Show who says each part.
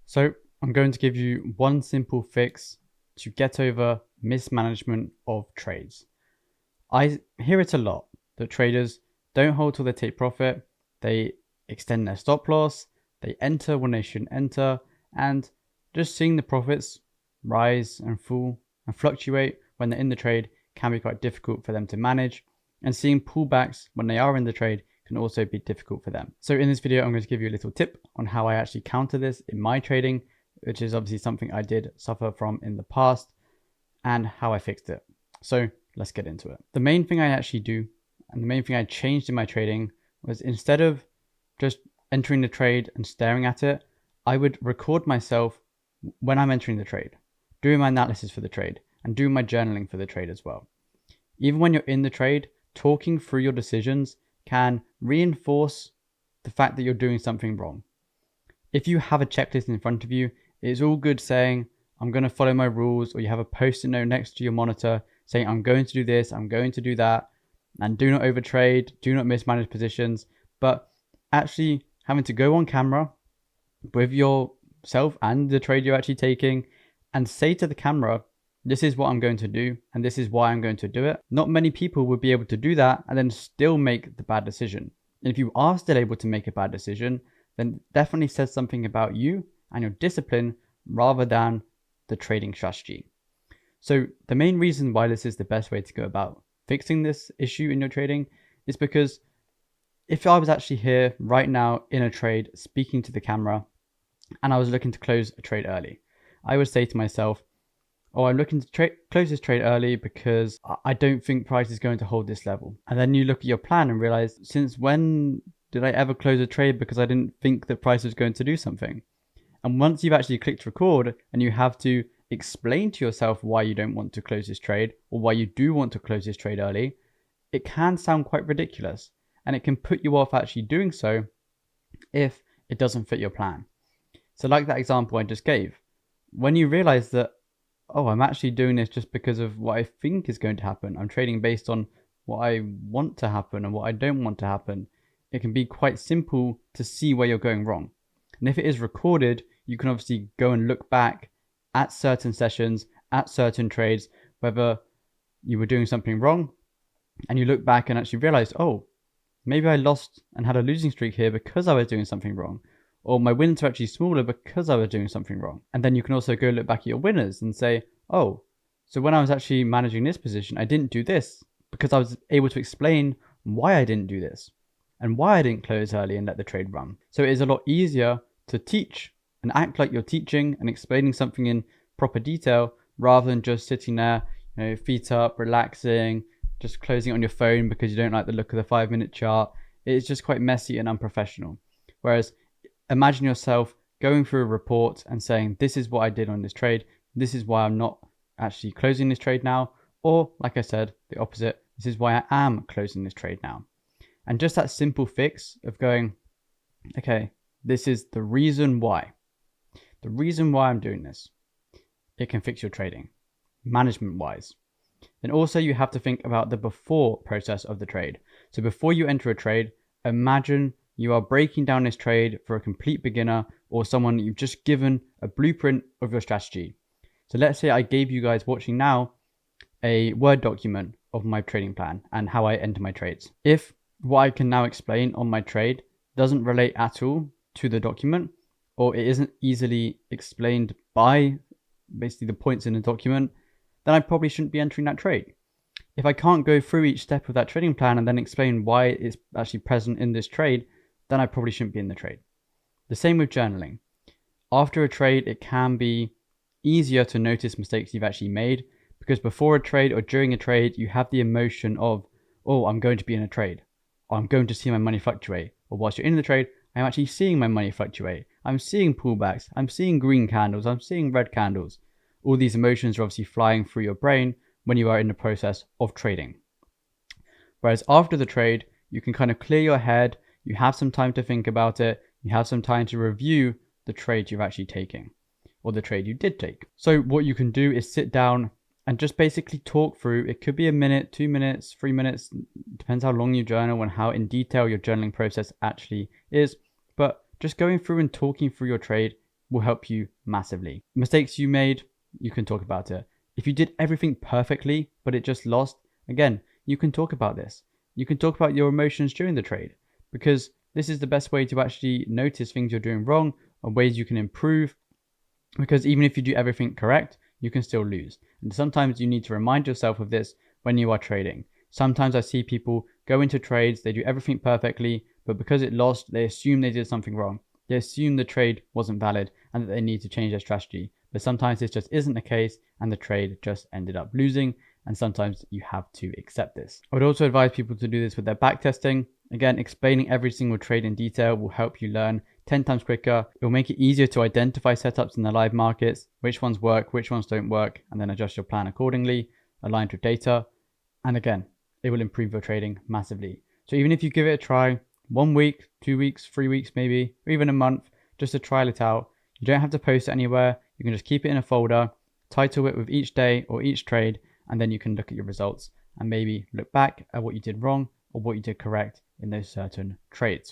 Speaker 1: So I'm going to give you one simple fix to get over mismanagement of trades. I hear it a lot that traders don't hold till they take profit, they extend their stop loss, they enter when they shouldn't enter, and just seeing the profits rise and fall and fluctuate when they're in the trade can be quite difficult for them to manage, and seeing pullbacks when they are in the trade can also be difficult for them. So in this video, I'm going to give you a little tip on how I actually counter this in my trading, which is obviously something I did suffer from in the past, and how I fixed it. So let's get into it. The main thing I actually do, and the main thing I changed in my trading, was instead of just entering the trade and staring at it, I would record myself when I'm entering the trade, doing my analysis for the trade, and doing my journaling for the trade as well. Even when you're in the trade, talking through your decisions can reinforce the fact that you're doing something wrong. If you have a checklist in front of you, it's all good saying, I'm going to follow my rules, or you have a post-it note next to your monitor saying, I'm going to do this, I'm going to do that, and do not overtrade, do not mismanage positions. But actually having to go on camera with yourself and the trade you're actually taking and say to the camera, this is what I'm going to do, and this is why I'm going to do it. Not many people would be able to do that and then still make the bad decision. And if you are still able to make a bad decision, then definitely says something about you and your discipline rather than the trading strategy. So the main reason why this is the best way to go about fixing this issue in your trading is because if I was actually here right now in a trade speaking to the camera and I was looking to close a trade early, I would say to myself, oh, I'm looking to close this trade early because I don't think price is going to hold this level. And then you look at your plan and realize, since when did I ever close a trade because I didn't think that price was going to do something? And once you've actually clicked record and you have to explain to yourself why you don't want to close this trade or why you do want to close this trade early, it can sound quite ridiculous and it can put you off actually doing so if it doesn't fit your plan. So like that example I just gave, when you realize that, oh, I'm actually doing this just because of what I think is going to happen, I'm trading based on what I want to happen and what I don't want to happen, it can be quite simple to see where you're going wrong. And if it is recorded, you can obviously go and look back at certain sessions, at certain trades, whether you were doing something wrong, and you look back and actually realize, oh, maybe I lost and had a losing streak here because I was doing something wrong, or my wins are actually smaller because I was doing something wrong. And then you can also go look back at your winners and say, oh, so when I was actually managing this position, I didn't do this because I was able to explain why I didn't do this and why I didn't close early and let the trade run. So it is a lot easier to teach and act like you're teaching and explaining something in proper detail rather than just sitting there, feet up, relaxing, just closing it on your phone because you don't like the look of the 5-minute chart. It's just quite messy and unprofessional. Whereas imagine yourself going through a report and saying, this is what I did on this trade, this is why I'm not actually closing this trade now, or like I said, the opposite, this is why I am closing this trade now. And just that simple fix of going, okay, this is the reason why. The reason why I'm doing this. It can fix your trading, management-wise. Then also you have to think about the before process of the trade. So before you enter a trade, imagine you are breaking down this trade for a complete beginner or someone that you've just given a blueprint of your strategy. So let's say I gave you guys watching now a Word document of my trading plan and how I enter my trades. If what I can now explain on my trade doesn't relate at all to the document, or it isn't easily explained by basically the points in the document, then I probably shouldn't be entering that trade. If I can't go through each step of that trading plan and then explain why it's actually present in this trade, then I probably shouldn't be in the trade. The same with journaling. After a trade, it can be easier to notice mistakes you've actually made because before a trade or during a trade, you have the emotion of, oh, I'm going to be in a trade, or I'm going to see my money fluctuate, or whilst you're in the trade, I'm actually seeing my money fluctuate. I'm seeing pullbacks, I'm seeing green candles, I'm seeing red candles. All these emotions are obviously flying through your brain when you are in the process of trading. Whereas after the trade, you can kind of clear your head, you have some time to think about it, you have some time to review the trade you're actually taking, or the trade you did take. So what you can do is sit down and just basically talk through, it could be a minute, 2 minutes, 3 minutes, depends how long you journal and how in detail your journaling process actually is, but just going through and talking through your trade will help you massively. Mistakes you made, you can talk about it. If you did everything perfectly, but it just lost, again, you can talk about this. You can talk about your emotions during the trade, because this is the best way to actually notice things you're doing wrong or ways you can improve. Because even if you do everything correct, you can still lose. And sometimes you need to remind yourself of this when you are trading. Sometimes I see people go into trades, they do everything perfectly, but because it lost, they assume they did something wrong. They assume the trade wasn't valid and that they need to change their strategy. But sometimes this just isn't the case and the trade just ended up losing. And sometimes you have to accept this. I would also advise people to do this with their backtesting. Again, explaining every single trade in detail will help you learn 10 times quicker. It will make it easier to identify setups in the live markets, which ones work, which ones don't work, and then adjust your plan accordingly, aligned with data. And again, it will improve your trading massively. So even if you give it a try, 1 week, 2 weeks, 3 weeks maybe, or even a month, just to trial it out, you don't have to post it anywhere. You can just keep it in a folder, title it with each day or each trade, and then you can look at your results and maybe look back at what you did wrong or what you did correct in those certain trades.